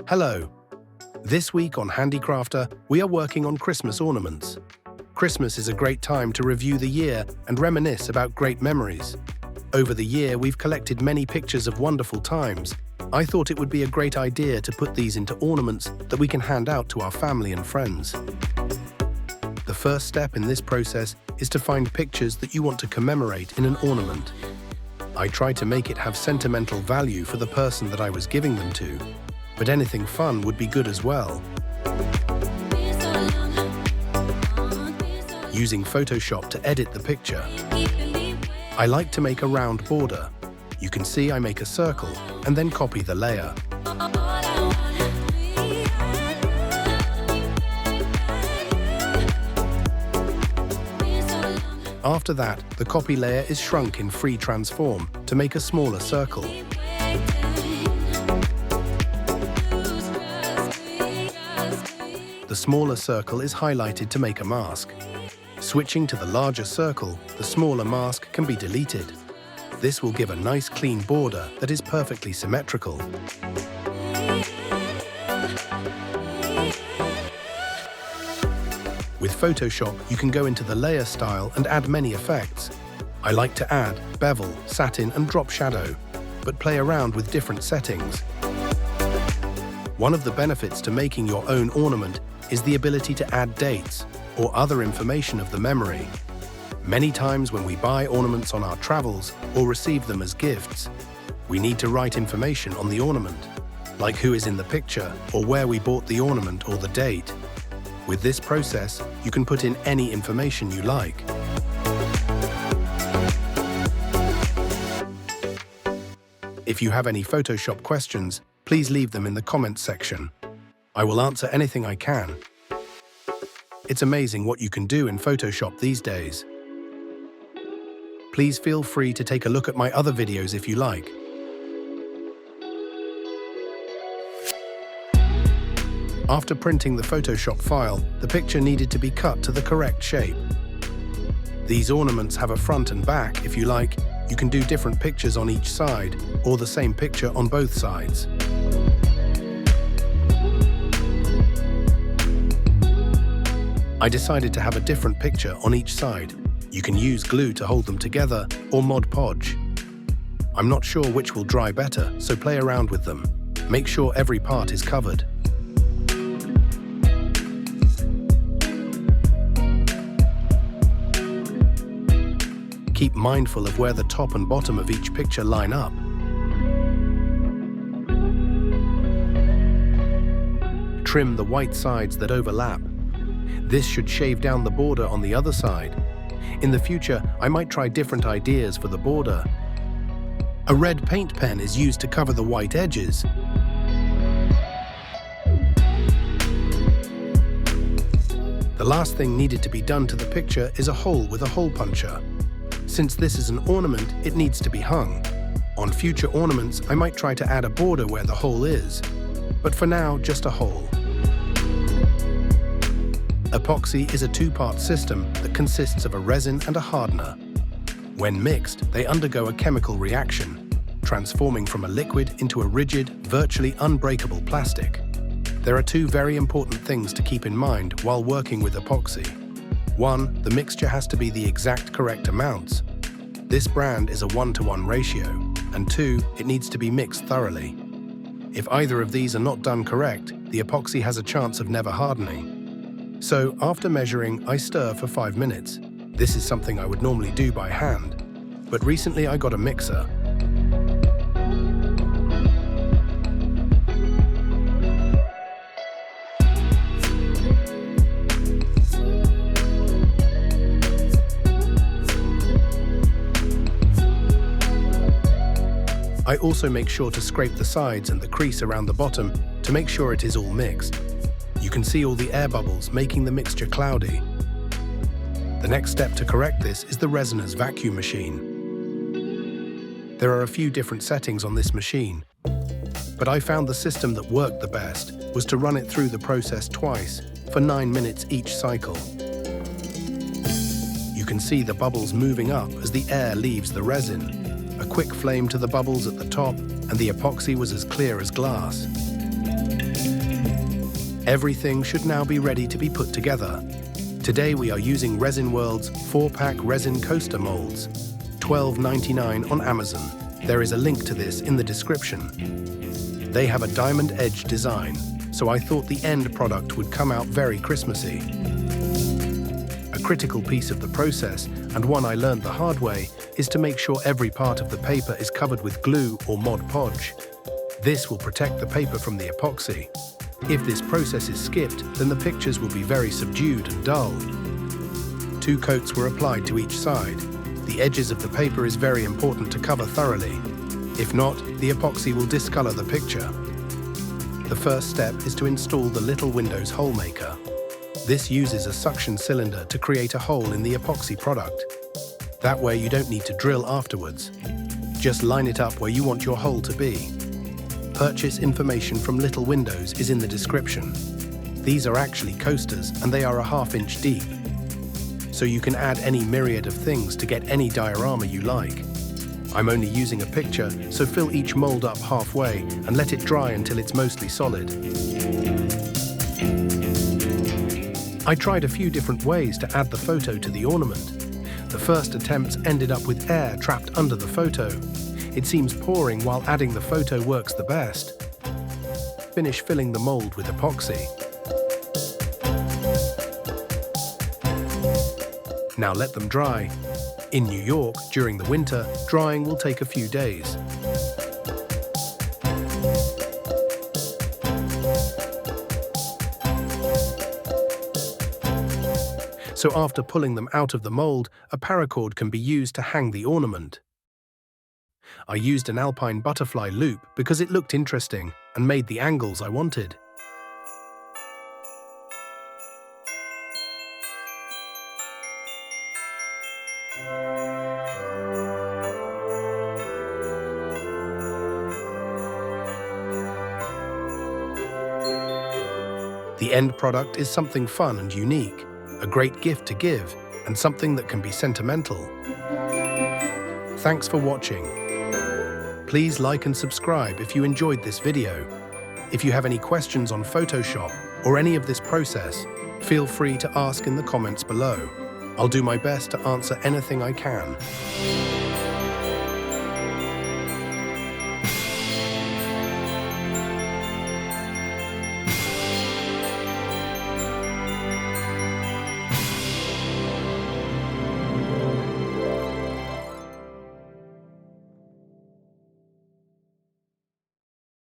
Hello. This week on Handicrafter, we are working on Christmas ornaments. Christmas is a great time to review the year and reminisce about great memories. Over the year, we've collected many pictures of wonderful times. I thought it would be a great idea to put these into ornaments that we can hand out to our family and friends. The first step in this process is to find pictures that you want to commemorate in an ornament. I tried to make it have sentimental value for the person that I was giving them to, but anything fun would be good as well. Using Photoshop to edit the picture. I like to make a round border. You can see I make a circle and then copy the layer. After that, the copy layer is shrunk in free transform to make a smaller circle. The smaller circle is highlighted to make a mask. Switching to the larger circle, the smaller mask can be deleted. This will give a nice clean border that is perfectly symmetrical. With Photoshop, you can go into the layer style and add many effects. I like to add bevel, satin and drop shadow, but play around with different settings. One of the benefits to making your own ornament is the ability to add dates or other information of the memory. Many times when we buy ornaments on our travels or receive them as gifts, we need to write information on the ornament, like who is in the picture or where we bought the ornament or the date. With this process, you can put in any information you like. If you have any Photoshop questions, please leave them in the comments section. I will answer anything I can. It's amazing what you can do in Photoshop these days. Please feel free to take a look at my other videos if you like. After printing the Photoshop file, the picture needed to be cut to the correct shape. These ornaments have a front and back. If you like, you can do different pictures on each side, or the same picture on both sides. I decided to have a different picture on each side. You can use glue to hold them together, or Mod Podge. I'm not sure which will dry better, so play around with them. Make sure every part is covered. Keep mindful of where the top and bottom of each picture line up. Trim the white sides that overlap. This should shave down the border on the other side. In the future, I might try different ideas for the border. A red paint pen is used to cover the white edges. The last thing needed to be done to the picture is a hole with a hole puncher. Since this is an ornament, it needs to be hung. On future ornaments, I might try to add a border where the hole is, but for now, just a hole. Epoxy is a two-part system that consists of a resin and a hardener. When mixed, they undergo a chemical reaction, transforming from a liquid into a rigid, virtually unbreakable plastic. There are two very important things to keep in mind while working with epoxy. One, the mixture has to be the exact correct amounts. This brand is a 1-to-1 ratio. And two, it needs to be mixed thoroughly. If either of these are not done correct, the epoxy has a chance of never hardening. So, after measuring, I stir for 5 minutes. This is something I would normally do by hand, but recently I got a mixer. I also make sure to scrape the sides and the crease around the bottom to make sure it is all mixed. You can see all the air bubbles making the mixture cloudy. The next step to correct this is the Resiner's vacuum machine. There are a few different settings on this machine, but I found the system that worked the best was to run it through the process twice for 9 minutes each cycle. You can see the bubbles moving up as the air leaves the resin. A quick flame to the bubbles at the top, and the epoxy was as clear as glass. Everything should now be ready to be put together. Today we are using Resin World's 4-pack resin coaster molds, $12.99 on Amazon. There is a link to this in the description. They have a diamond edge design, so I thought the end product would come out very Christmassy. A critical piece of the process, and one I learned the hard way, is to make sure every part of the paper is covered with glue or Mod Podge. This will protect the paper from the epoxy. If this process is skipped, then the pictures will be very subdued and dull. 2 coats were applied to each side. The edges of the paper is very important to cover thoroughly. If not, the epoxy will discolor the picture. The first step is to install the little Windows hole maker. This uses a suction cylinder to create a hole in the epoxy product. That way you don't need to drill afterwards. Just line it up where you want your hole to be. Purchase information from Little Windows is in the description. These are actually coasters and they are a 1/2 inch deep. So you can add any myriad of things to get any diorama you like. I'm only using a picture, so fill each mold up halfway and let it dry until it's mostly solid. I tried a few different ways to add the photo to the ornament. The first attempts ended up with air trapped under the photo. It seems pouring while adding the photo works the best. Finish filling the mold with epoxy. Now let them dry. In New York, during the winter, drying will take a few days. So after pulling them out of the mold, a paracord can be used to hang the ornament. I used an alpine butterfly loop because it looked interesting and made the angles I wanted. The end product is something fun and unique, a great gift to give, and something that can be sentimental. Thanks for watching. Please like and subscribe if you enjoyed this video. If you have any questions on Photoshop or any of this process, feel free to ask in the comments below. I'll do my best to answer anything I can.